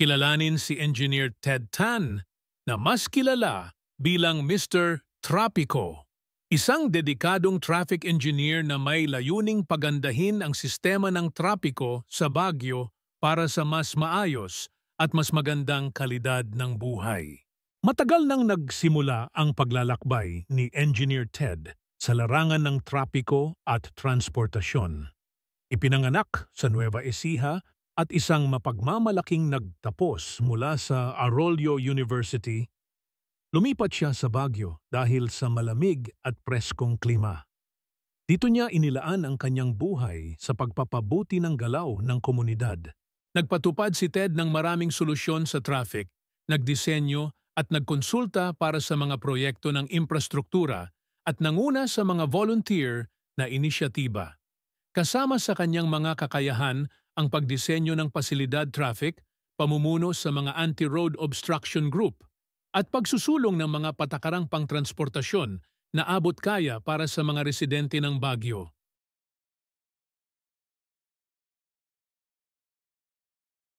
Kilalanin si Engineer Ted Tan na mas kilala bilang Mr. Tropico. Isang dedikadong traffic engineer na may layuning pagandahin ang sistema ng trapiko sa Baguio para sa mas maayos at mas magandang kalidad ng buhay. Matagal nang nagsimula ang paglalakbay ni Engineer Ted sa larangan ng trapiko at transportasyon. Ipinanganak sa Nueva Ecija at isang mapagmamalaking nagtapos mula sa Arroyo University. Lumipat siya sa Baguio dahil sa malamig at preskong klima. Dito niya inilaan ang kanyang buhay sa pagpapabuti ng galaw ng komunidad. Nagpatupad si Ted ng maraming solusyon sa traffic, nagdisenyo at nagkonsulta para sa mga proyekto ng infrastruktura at nanguna sa mga volunteer na inisyatiba. Kasama sa kanyang mga kakayahan ang pagdisenyo ng pasilidad traffic, pamumuno sa mga anti-road obstruction group, at pagsusulong ng mga patakarang pangtransportasyon na abot kaya para sa mga residente ng Baguio.